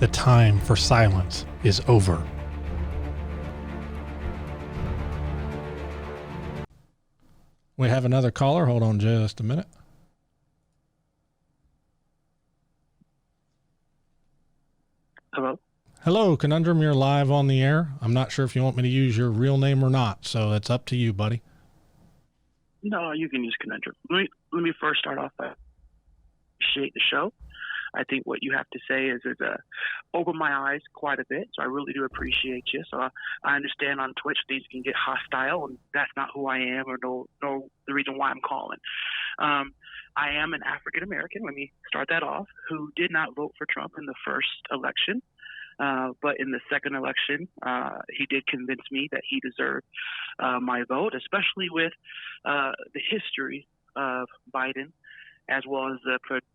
The time for silence is over. We have another caller. Hold on just a minute. Hello? Hello, Conundrum. You're live on the air. I'm not sure if you want me to use your real name or not, so it's up to you, buddy. No, you can use Conundrum. Let me first start off by appreciate the show. I think what you have to say is opened my eyes quite a bit, so I really do appreciate you. So I understand on Twitch things can get hostile, and that's not who I am or no the reason why I'm calling. I am an African American. Let me start that off. Who did not vote for Trump in the first election, but in the second election, he did convince me that he deserved my vote, especially with the history of Biden, as well as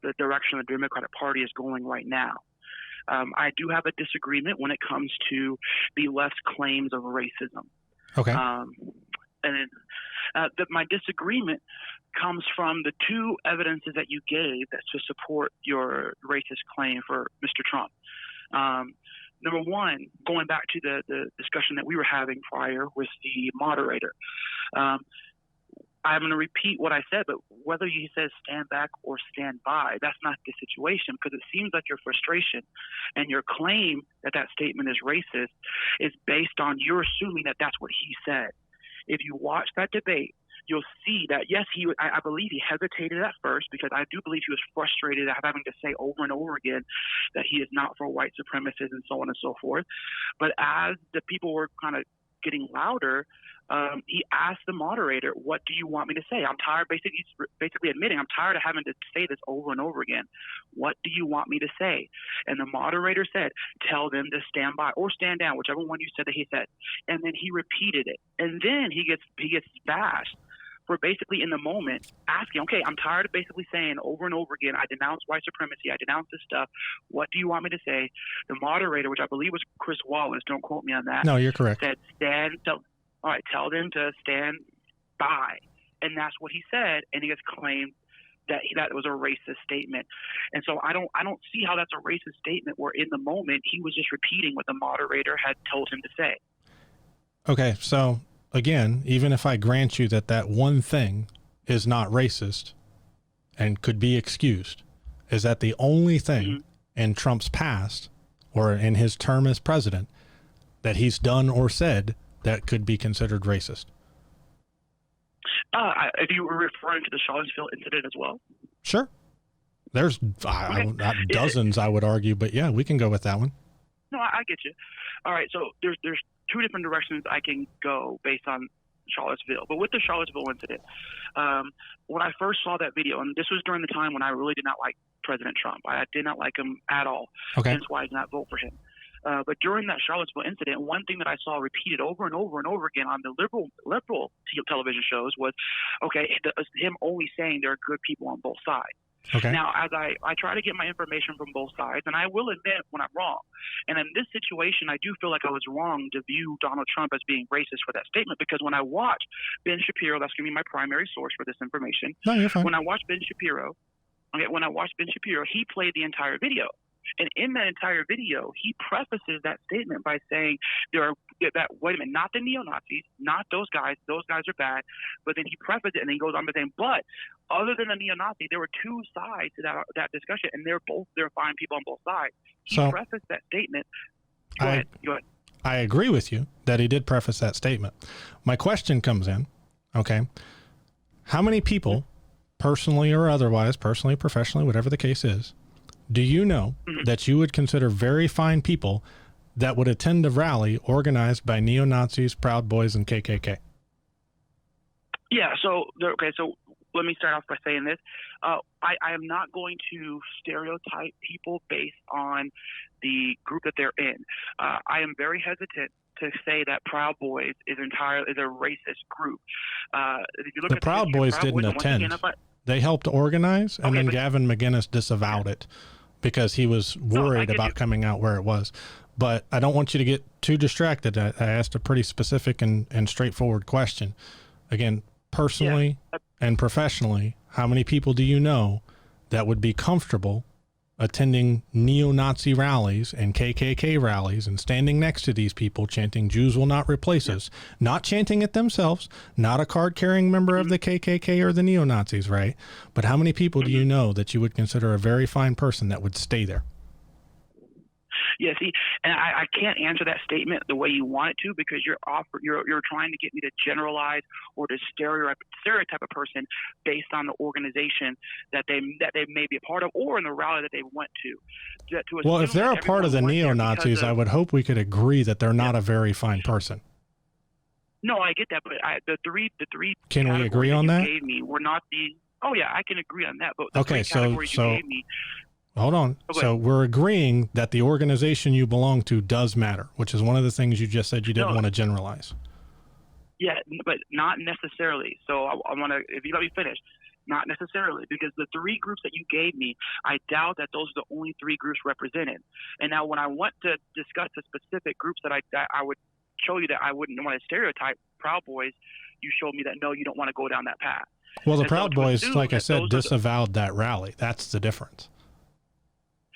the direction the Democratic Party is going right now. I do have a disagreement when it comes to the left's claims of racism. Okay. My disagreement comes from the two evidences that you gave that to support your racist claim for Mr. Trump. Number one, going back to the discussion that we were having prior with the moderator, I'm going to repeat what I said, but whether he says stand back or stand by, that's not the situation, because it seems like your frustration and your claim that that statement is racist is based on you're assuming that that's what he said. If you watch that debate, you'll see that, yes, I believe he hesitated at first, because I do believe he was frustrated at having to say over and over again that he is not for white supremacists and so on and so forth. But as the people were kind of getting louder, he asked the moderator, what do you want me to say? I'm tired, basically admitting, I'm tired of having to say this over and over again. What do you want me to say? And the moderator said, tell them to stand by or stand down, whichever one you said that he said. And then he repeated it. And then he gets bashed for basically in the moment asking, okay, I'm tired of basically saying over and over again, I denounce white supremacy, I denounce this stuff. What do you want me to say? The moderator, which I believe was Chris Wallace, don't quote me on that. No, you're correct. Said, tell them to stand by. And that's what he said. And he has claimed that was a racist statement. And so I don't see how that's a racist statement where in the moment he was just repeating what the moderator had told him to say. Okay. So again, even if I grant you that one thing is not racist and could be excused, is that the only thing in Trump's past or in his term as president that he's done or said that could be considered racist? If you were referring to the Charlottesville incident as well? Sure. There's not dozens, I would argue, but yeah, we can go with that one. No, I get you. All right, so there's two different directions I can go based on Charlottesville. But with the Charlottesville incident, when I first saw that video, and this was during the time when I really did not like President Trump. I did not like him at all. Okay. Hence why I did not vote for him. But during that Charlottesville incident, one thing that I saw repeated over and over and over again on the liberal television shows was, okay, him only saying there are good people on both sides. Okay. Now, as I try to get my information from both sides, and I will admit when I'm wrong. And in this situation, I do feel like I was wrong to view Donald Trump as being racist for that statement, because when I watched Ben Shapiro, that's going to be my primary source for this information. No, you're fine. When I watched Ben Shapiro, he played the entire video. And in that entire video, he prefaces that statement by saying wait a minute, not the neo-Nazis, not those guys are bad. But then he prefaces it and then he goes on by saying, but other than the neo-Nazi, there were two sides to that discussion, and they're fine people on both sides. He prefaced that statement. Go ahead. I agree with you that he did preface that statement. My question comes in, okay, how many people, personally or otherwise, personally, professionally, whatever the case is, do you know that you would consider very fine people that would attend a rally organized by neo-Nazis, Proud Boys, and KKK? Yeah, so let me start off by saying this. I am not going to stereotype people based on the group that they're in. I am very hesitant to say that Proud Boys is a racist group. If you look the at Proud Boys didn't attend. They helped organize, and then Gavin McInnes disavowed it because he was worried about coming out where it was. But I don't want you to get too distracted. I asked a pretty specific and straightforward question. Again, personally and professionally, how many people do you know that would be comfortable attending neo-Nazi rallies and KKK rallies and standing next to these people chanting Jews will not replace us, not chanting it themselves, not a card-carrying member of the KKK or the neo-Nazis, right? But how many people do you know that you would consider a very fine person that would stay there? Yeah, see, and I can't answer that statement the way you want it to, because you're trying to get me to generalize or to stereotype a person based on the organization that they may be a part of, or in the rally that they went to. Well, if they're a part of the neo-Nazis, I would hope we could agree that they're not a very fine person. No, I get that, but the three can we agree on that? Gave me were not the. Oh yeah, I can agree on that. But the okay, three categories you gave me. Hold on. So we're agreeing that the organization you belong to does matter, which is one of the things you just said you didn't want to generalize. Yeah, but not necessarily. So I want to, if you let me finish, not necessarily, because the three groups that you gave me, I doubt that those are the only three groups represented. And now when I want to discuss the specific groups that I would show you that I wouldn't want to stereotype Proud Boys, you showed me that, no, you don't want to go down that path. Well, the Proud Boys, like I said, disavowed that rally. That's the difference.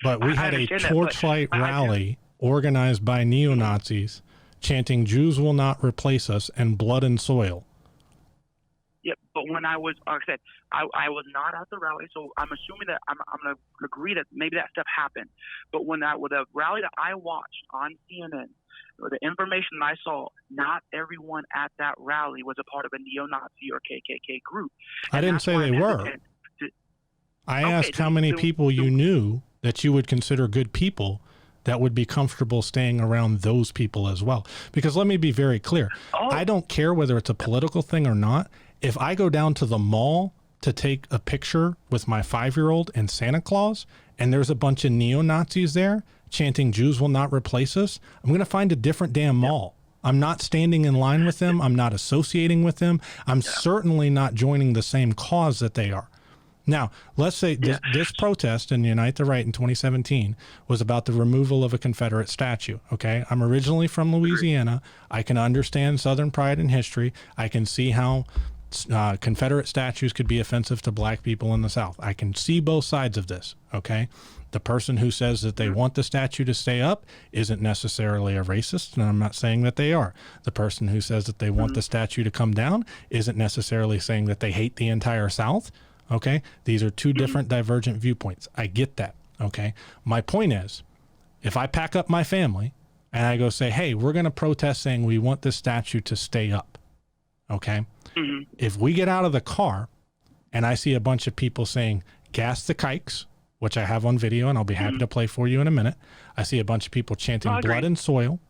But we had a torchlight rally organized by neo-Nazis chanting Jews will not replace us and blood and soil. Yeah, but when I was, like I said, I was not at the rally, so I'm assuming that I'm going to agree that maybe that stuff happened. But with the rally that I watched on CNN, the information I saw, not everyone at that rally was a part of a neo-Nazi or KKK group. I didn't say they were. I asked how many people you knew that you would consider good people that would be comfortable staying around those people as well. Because let me be very clear. I don't care whether it's a political thing or not. If I go down to the mall to take a picture with my 5-year-old and Santa Claus, and there's a bunch of neo-Nazis there chanting Jews will not replace us, I'm going to find a different damn mall. I'm not standing in line with them. I'm not associating with them. I'm certainly not joining the same cause that they are. Now, let's say this protest in Unite the Right in 2017 was about the removal of a Confederate statue, okay? I'm originally from Louisiana. I can understand Southern pride and history. I can see how Confederate statues could be offensive to black people in the South. I can see both sides of this, okay? The person who says that they want the statue to stay up isn't necessarily a racist, and I'm not saying that they are. The person who says that they want the statue to come down isn't necessarily saying that they hate the entire South. Okay, these are two different divergent viewpoints. I get that. Okay, my point is, if I pack up my family and I go say, hey, we're going to protest saying we want this statue to stay up. Okay, if we get out of the car and I see a bunch of people saying gas the kikes, which I have on video and I'll be happy to play for you in a minute. I see a bunch of people chanting blood and soil.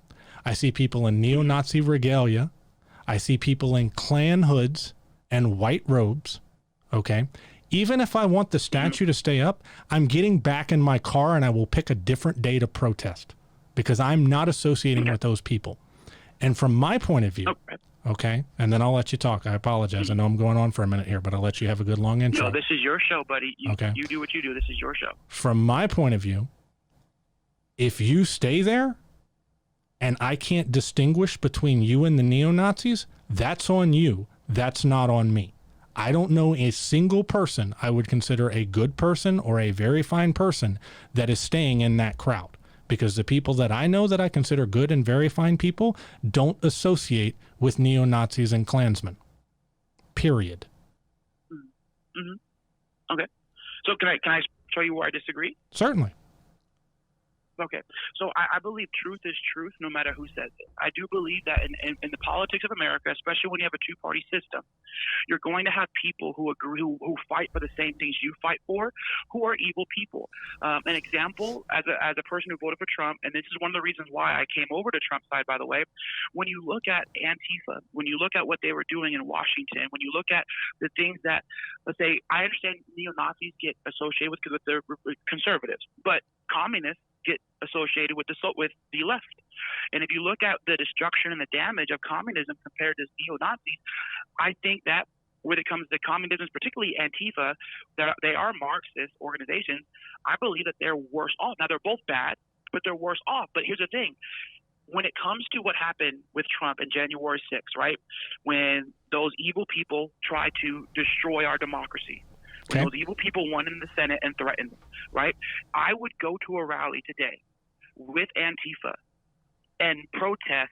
I see people in neo-Nazi regalia. I see people in Klan hoods and white robes. Okay. Even if I want the statue to stay up, I'm getting back in my car and I will pick a different day to protest because I'm not associating with those people. And from my point of view, okay, and then I'll let you talk. I apologize. I know I'm going on for a minute here, but I'll let you have a good long intro. No, this is your show, buddy. You do what you do. This is your show. From my point of view, if you stay there and I can't distinguish between you and the neo-Nazis, that's on you. That's not on me. I don't know a single person I would consider a good person or a very fine person that is staying in that crowd, because the people that I know that I consider good and very fine people don't associate with neo-Nazis and Klansmen. Period. Okay. So can I show you where I disagree? Certainly. Okay. So I believe truth is truth no matter who says it. I do believe that in the politics of America, especially when you have a two-party system, you're going to have people who agree, who fight for the same things you fight for, who are evil people. An example, as a person who voted for Trump, and this is one of the reasons why I came over to Trump's side, by the way, when you look at Antifa, when you look at what they were doing in Washington, when you look at the things that, let's say, I understand neo-Nazis get associated with because they're conservatives, but communists get associated with the left. And if you look at the destruction and the damage of communism compared to neo-Nazis, I think that when it comes to communism, particularly Antifa, they are Marxist organizations. I believe that they're worse off. Now, they're both bad, but they're worse off. But here's the thing. When it comes to what happened with Trump in January 6th, right, when those evil people tried to destroy our democracy, when those evil people won in the Senate and threatened, right? I would go to a rally today with Antifa and protest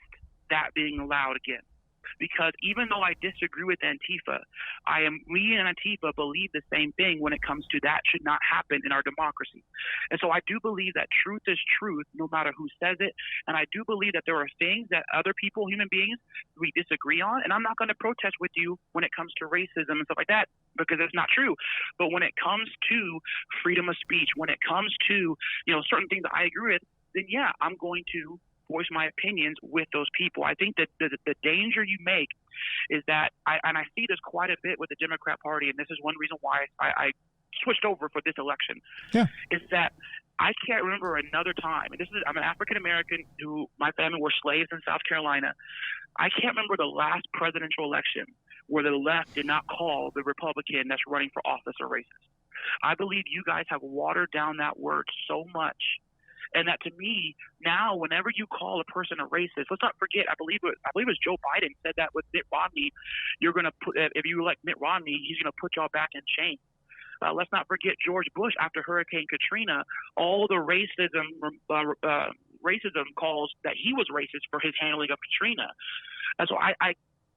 that being allowed again. Because even though I disagree with Antifa, we and Antifa believe the same thing when it comes to that should not happen in our democracy. And so I do believe that truth is truth no matter who says it. And I do believe that there are things that other people, human beings, we disagree on. And I'm not going to protest with you when it comes to racism and stuff like that, because it's not true. But when it comes to freedom of speech, when it comes to, certain things that I agree with, then yeah, I'm going to voice my opinions with those people. I think that the danger you make is that, I see this quite a bit with the Democrat Party, and this is one reason why I switched over for this election, is that I can't remember another time, and I'm an African-American who, my family were slaves in South Carolina. I can't remember the last presidential election where the left did not call the Republican that's running for office a racist. I believe you guys have watered down that word so much. And that, to me, now whenever you call a person a racist, let's not forget, I believe it was Joe Biden said that with Mitt Romney, if you elect Mitt Romney, he's going to put y'all back in chains. Let's not forget George Bush after Hurricane Katrina, all the racism calls that he was racist for his handling of Katrina. And so I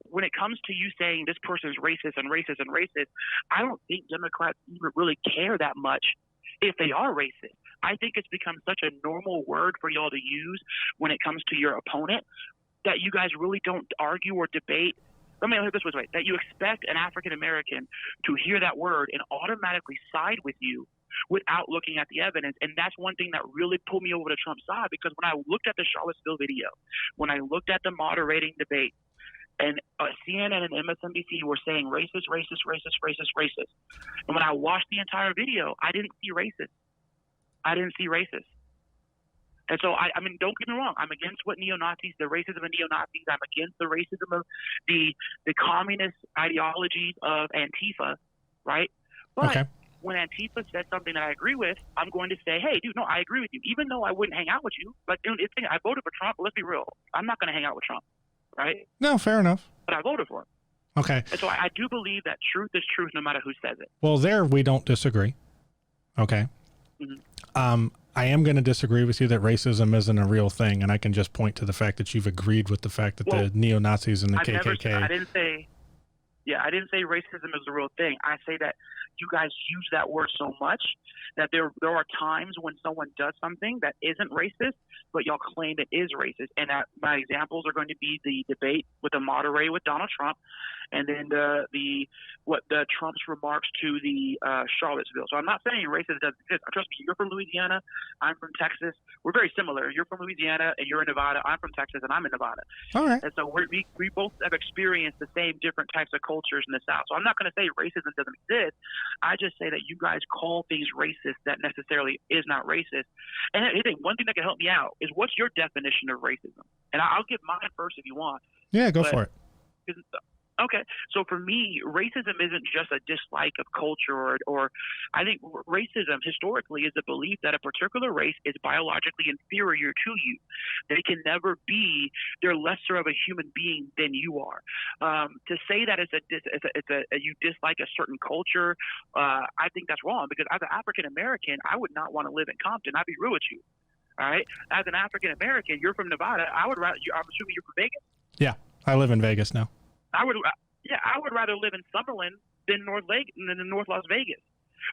when it comes to you saying this person is racist and racist and racist, I don't think Democrats even really care that much if they are racist. I think it's become such a normal word for y'all to use when it comes to your opponent that you guys really don't argue or debate. Let me put it this way, that you expect an African-American to hear that word and automatically side with you without looking at the evidence. And that's one thing that really pulled me over to Trump's side, because when I looked at the Charlottesville video, when I looked at the moderating debate, and CNN and MSNBC were saying racist, racist, racist, racist, racist. And when I watched the entire video, I didn't see racist. I didn't see racist. And so, I mean, don't get me wrong. I'm against what neo-Nazis, the racism of neo-Nazis. I'm against the racism of the communist ideologies of Antifa, right? But when Antifa says something that I agree with, I'm going to say, hey, dude, no, I agree with you. Even though I wouldn't hang out with you. But I voted for Trump. Let's be real. I'm not going to hang out with Trump. Right? No, fair enough. But I voted for him. Okay. And so I do believe that truth is truth no matter who says it. Well, there we don't disagree. Okay. Mm-hmm. I am going to disagree with you that racism isn't a real thing, and I can just point to the fact that you've agreed with the fact that the neo-Nazis and the KKK. I didn't say racism is a real thing. I say that you guys use that word so much that there are times when someone does something that isn't racist, but y'all claim it is racist. And that my examples are going to be the debate with the moderator with Donald Trump, and then the Trump's remarks to the Charlottesville. So I'm not saying racism doesn't exist. Trust me, you're from Louisiana, I'm from Texas. We're very similar. You're from Louisiana and you're in Nevada. I'm from Texas and I'm in Nevada. All right. And so we both have experienced the same different types of cultures in the South. So I'm not going to say racism doesn't exist. I just say that you guys call things racist that necessarily is not racist. And I think one thing that can help me out is, what's your definition of racism? And I'll give mine first if you want. Yeah, go for it. Okay, so for me, racism isn't just a dislike of culture, or I think racism historically is the belief that a particular race is biologically inferior to you. They can never be, they're lesser of a human being than you are. To say that you dislike a certain culture, I think that's wrong, because as an African American, I would not want to live in Compton. I'd be real with you. All right, as an African American, you're from Nevada. I'm assuming you're from Vegas. Yeah, I live in Vegas now. I would rather live in Summerlin than North Las Vegas.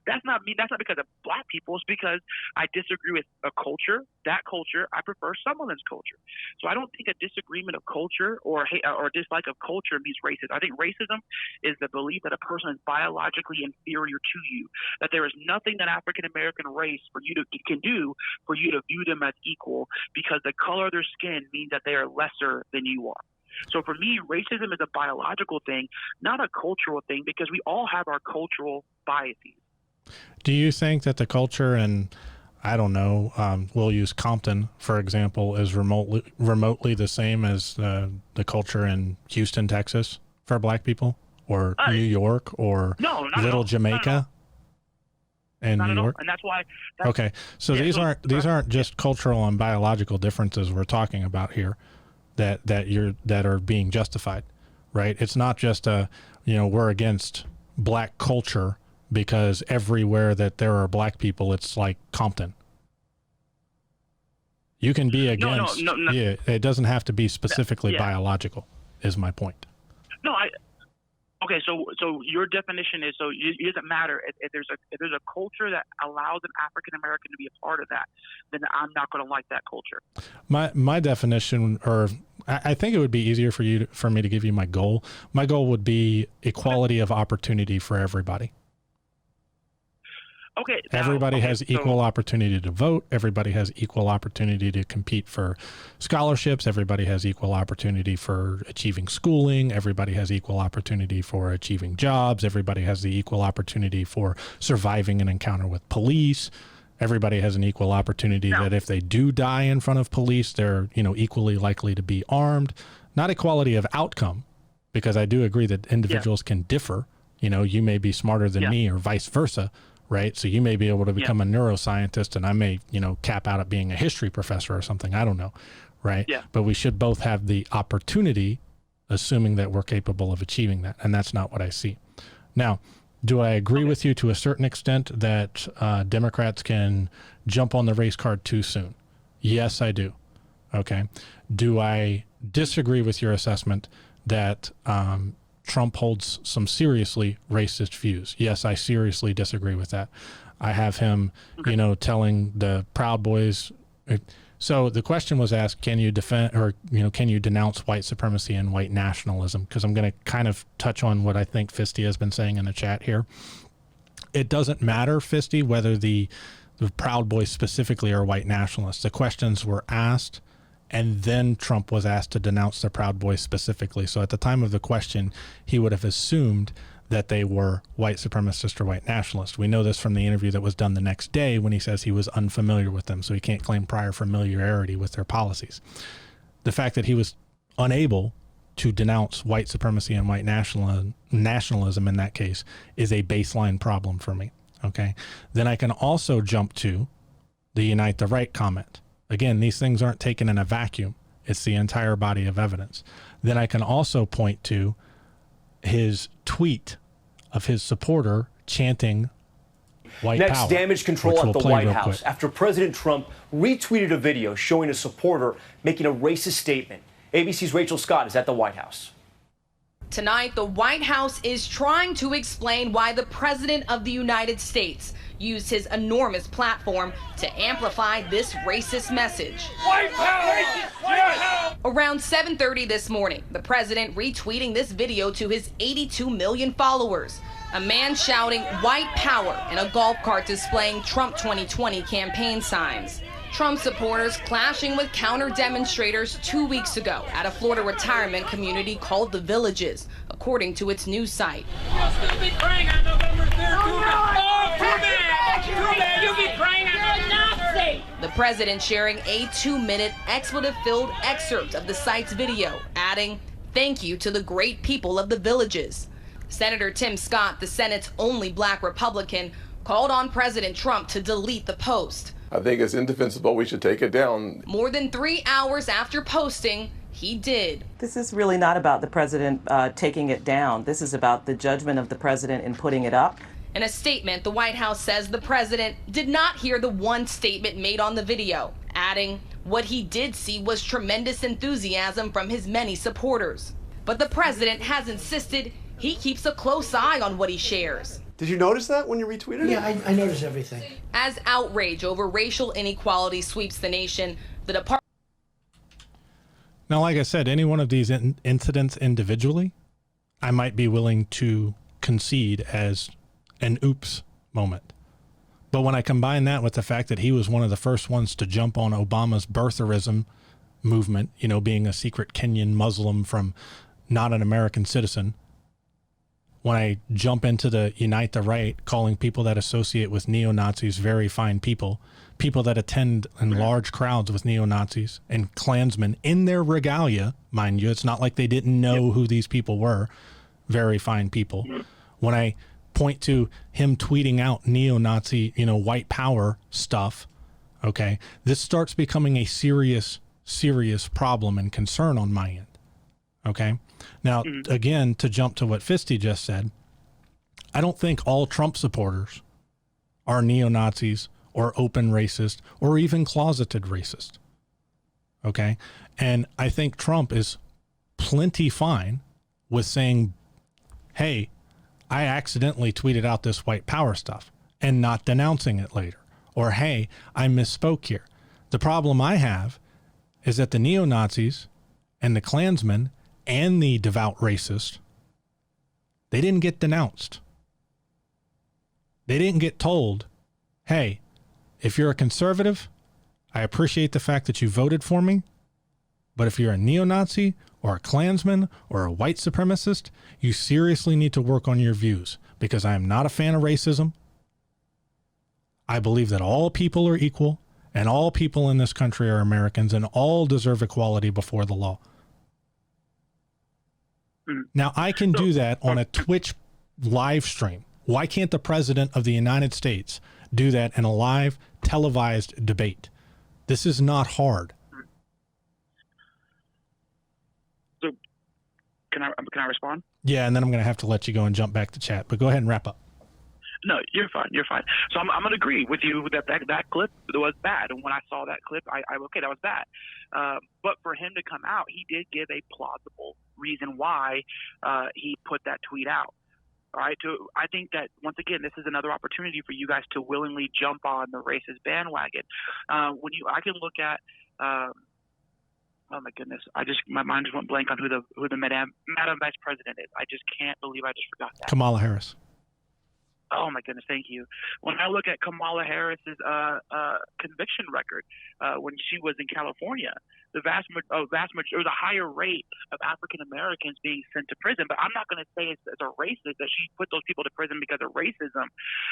That's not me. That's not because of black people. It's because I disagree with a culture. That culture, I prefer Summerlin's culture. So I don't think a disagreement of culture or dislike of culture means racism. I think racism is the belief that a person is biologically inferior to you. That there is nothing that African American race can do for you to view them as equal, because the color of their skin means that they are lesser than you are. So for me, racism is a biological thing, not a cultural thing, because we all have our cultural biases. Do you think that the culture in, I don't know, we'll use Compton, for example, is remotely the same as the culture in Houston, Texas for black people, or New York, or Little Jamaica and New York? And that's why. Okay. So these aren't just cultural and biological differences we're talking about here that are being justified, right? It's not just we're against black culture because everywhere that there are black people, it's like Compton. You can be against, no. Yeah, it doesn't have to be specifically biological, is my point. No, okay, so your definition is, it doesn't matter if there's a culture that allows an African American to be a part of that, then I'm not going to like that culture. My definition, or I think it would be easier for me to give you my goal. My goal would be equality of opportunity for everybody. Okay. Everybody has equal opportunity to vote. Everybody has equal opportunity to compete for scholarships. Everybody has equal opportunity for achieving schooling. Everybody has equal opportunity for achieving jobs. Everybody has the equal opportunity for surviving an encounter with police. Everybody has an equal opportunity that if they do die in front of police, they're, equally likely to be armed. Not equality of outcome, because I do agree that individuals can differ. You may be smarter than me or vice versa. Right. So you may be able to become a neuroscientist and I may, cap out at being a history professor or something. I don't know. Right. Yeah. But we should both have the opportunity, assuming that we're capable of achieving that. And that's not what I see. Now, do I agree with you to a certain extent that Democrats can jump on the race card too soon? Yes, I do. Okay. Do I disagree with your assessment that Trump holds some seriously racist views? Yes, I seriously disagree with that. I have him, telling the Proud Boys. So the question was asked, can you defend or, can you denounce white supremacy and white nationalism? Because I'm going to kind of touch on what I think Fisty has been saying in the chat here. It doesn't matter, Fisty, whether the Proud Boys specifically are white nationalists. The questions were asked, and then Trump was asked to denounce the Proud Boys specifically. So at the time of the question, he would have assumed that they were white supremacist or white nationalist. We know this from the interview that was done the next day when he says he was unfamiliar with them, so he can't claim prior familiarity with their policies. The fact that he was unable to denounce white supremacy and white nationalism in that case is a baseline problem for me. Okay. Then I can also jump to the Unite the Right comment. Again, these things aren't taken in a vacuum. It's the entire body of evidence. Then I can also point to his tweet of his supporter chanting white Next, power. damage control at the White House after President Trump retweeted a video showing a supporter making a racist statement. ABC's Rachel Scott is at the White House. Tonight, the White House is trying to explain why the President of the United States used his enormous platform to amplify this racist message. White power! White power! Around 7:30 this morning, the president retweeting this video to his 82 million followers. A man shouting white power in a golf cart displaying Trump 2020 campaign signs. Trump supporters clashing with counter-demonstrators 2 weeks ago at a Florida retirement community called The Villages, according to its news site. You'll still be praying on November 3rd. Oh, too bad! Too bad! You'll be praying on Nazi! The president sharing a 2-minute expletive-filled excerpt of the site's video, adding, "Thank you to the great people of The Villages." Senator Tim Scott, the Senate's only black Republican, called on President Trump to delete the post. I think it's indefensible. We should take it down. More than 3 hours after posting, he did. This is really not about the president taking it down. This is about the judgment of the president in putting it up. In a statement, the White House says the president did not hear the one statement made on the video, adding, what he did see was tremendous enthusiasm from his many supporters. But the president has insisted he keeps a close eye on what he shares. Did you notice that when you retweeted it? Yeah, I noticed everything. As outrage over racial inequality sweeps the nation, the department... Now, like I said, any one of these incidents individually, I might be willing to concede as an oops moment. But when I combine that with the fact that he was one of the first ones to jump on Obama's birtherism movement, being a secret Kenyan Muslim from not an American citizen, when I jump into the Unite the Right, calling people that associate with neo-Nazis very fine people, people that attend in large crowds with neo-Nazis and Klansmen in their regalia, mind you, it's not like they didn't know who these people were, very fine people. When I point to him tweeting out neo-Nazi, white power stuff, okay, this starts becoming a serious problem and concern on my end. Okay. Now, again, to jump to what Fisty just said, I don't think all Trump supporters are neo-Nazis or open racist or even closeted racist. Okay? And I think Trump is plenty fine with saying, hey, I accidentally tweeted out this white power stuff, and not denouncing it later. Or, hey, I misspoke here. The problem I have is that the neo-Nazis and the Klansmen and the devout racist, they didn't get denounced. They didn't get told, hey, if you're a conservative, I appreciate the fact that you voted for me, but if you're a neo-Nazi or a Klansman or a white supremacist, you seriously need to work on your views, because I am not a fan of racism. I believe that all people are equal and all people in this country are Americans and all deserve equality before the law. Now, I can do that on a Twitch live stream. Why can't the president of the United States do that in a live televised debate? This is not hard. So can I respond? Yeah, and then I'm going to have to let you go and jump back to chat, but go ahead and wrap up. No, you're fine. You're fine. So I'm going to agree with you that clip was bad. And when I saw that clip, I okay, that was bad. But for him to come out, he did give a plausible reason why he put that tweet out. All right. So I think that, once again, this is another opportunity for you guys to willingly jump on the racist bandwagon. I can look at, oh my goodness, my mind just went blank on who the Madam Vice President is. I just can't believe I just forgot that. Kamala Harris. Oh my goodness, thank you. When I look at Kamala Harris's conviction record when she was in California, there was a higher rate of African Americans being sent to prison. But I'm not going to say it's a racist that she put those people to prison because of racism.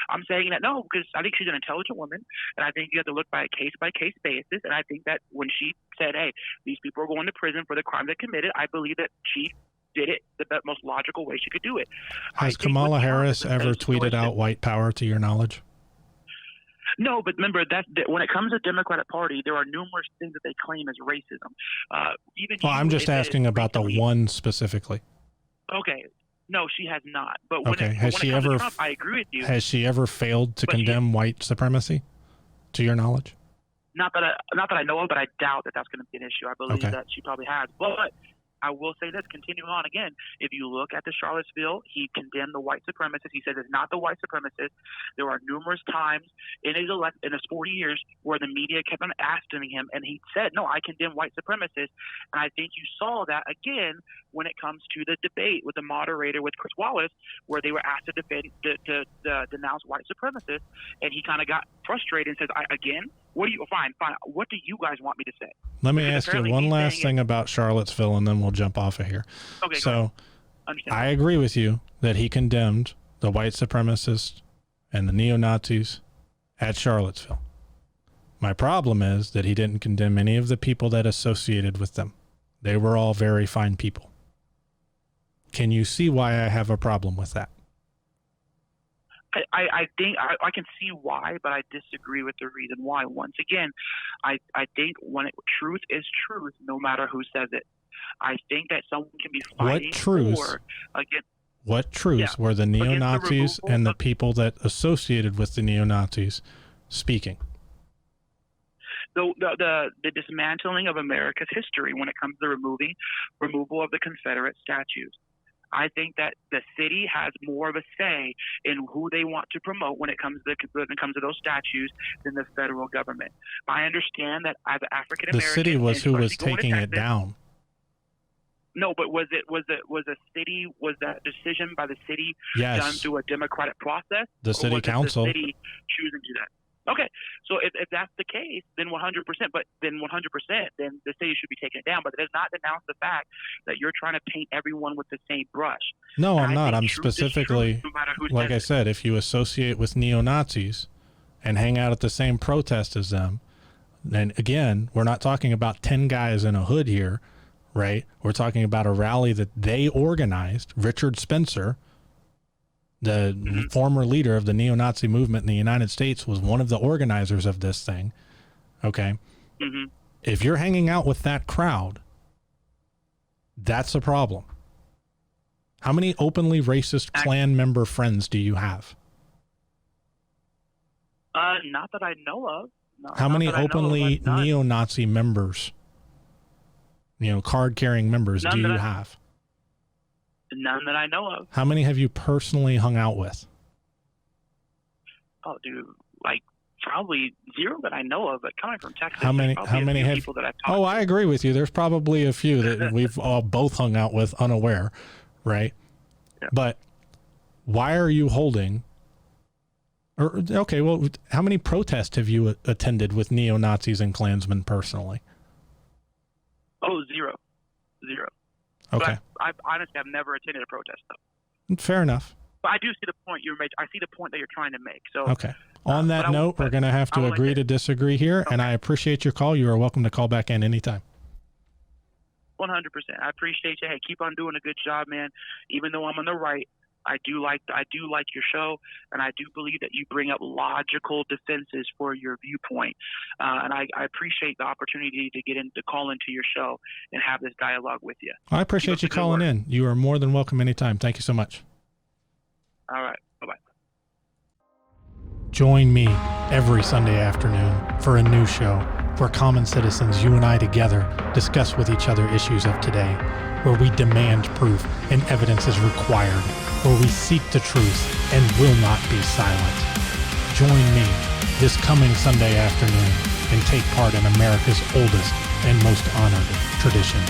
I'm saying that no, because I think she's an intelligent woman, and I think you have to look by a case by case basis. And I think that when she said, "Hey, these people are going to prison for the crime they committed," I believe that she did it the most logical way she could do it. Has Kamala Harris ever tweeted out white power, to your knowledge? No, but remember that when it comes to the Democratic Party, there are numerous things that they claim as racism. I'm just asking about the one specifically. Okay. No, she has not. But has she ever? Trump, I agree with you. Has she ever failed to condemn white supremacy, to your knowledge? Not that I know of, but I doubt that that's going to be an issue. I believe that she probably has. But I will say this, continuing on again, if you look at the Charlottesville, he condemned the white supremacists. He said it's not the white supremacists. There are numerous times in his 40 years where the media kept on asking him, and he said, no, I condemn white supremacists. And I think you saw that again when it comes to the debate with the moderator, with Chris Wallace, where they were asked to denounce white supremacists, and he kind of got frustrated and says, fine, what do you guys want me to say? Let me ask you one last thing about Charlottesville, and then we'll jump off of here. Okay, so I agree with you that he condemned the white supremacists and the neo-Nazis at Charlottesville. My problem is that he didn't condemn any of the people that associated with them. They were all very fine people. Can you see why I have a problem with that? I think I can see why, but I disagree with the reason why. Once again, I think truth is truth, no matter who says it. I think that someone can be fighting What truths were the neo-Nazis and the people that associated with the neo-Nazis speaking? The dismantling of America's history when it comes to the removal of the Confederate statues. I think that the city has more of a say in who they want to promote when it comes to those statues than the federal government. I understand that as an African American, the city was who was taking it down. No, but was that decision by the city done through a democratic process? The city council. The city choosing to do that. Okay, so if that's the case, then 100%. But then 100%, then the city should be taking it down. But it does not denounce the fact that you're trying to paint everyone with the same brush. No, I'm not. I'm specifically, like I said, if you associate with neo-Nazis and hang out at the same protest as them, then again, we're not talking about 10 guys in a hood here, right? We're talking about a rally that they organized. Richard Spencer, the former leader of the neo-Nazi movement in the United States, was one of the organizers of this thing. Okay. Mm-hmm. If you're hanging out with that crowd, that's a problem. How many openly racist Klan member friends do you have? Not that I know of. No, how many openly neo-Nazi members, card-carrying members do you have? None that I know of. How many have you personally hung out with? Oh, dude, probably zero that I know of. But coming from Texas, how many have people that I've talked to? I agree with you. There's probably a few that we've all both hung out with unaware, right? Yeah. But why are you holding? How many protests have you attended with neo-Nazis and Klansmen personally? Oh, zero. Okay. But I honestly have never attended a protest, though. Fair enough. But I do see the point you're making. I see the point that you're trying to make. So okay. On that note, we're going to have to agree to disagree here, and I appreciate your call. You are welcome to call back in anytime. 100%. I appreciate you. Hey, keep on doing a good job, man. Even though I'm on the right, I do like your show, and I do believe that you bring up logical defenses for your viewpoint. And I appreciate the opportunity to call into your show and have this dialogue with you. I appreciate you calling in. You are more than welcome anytime. Thank you so much. All right. Bye-bye. Join me every Sunday afternoon for a new show where common citizens, you and I together, discuss with each other issues of today, where we demand proof and evidence is required, where we seek the truth and will not be silent. Join me this coming Sunday afternoon and take part in America's oldest and most honored tradition,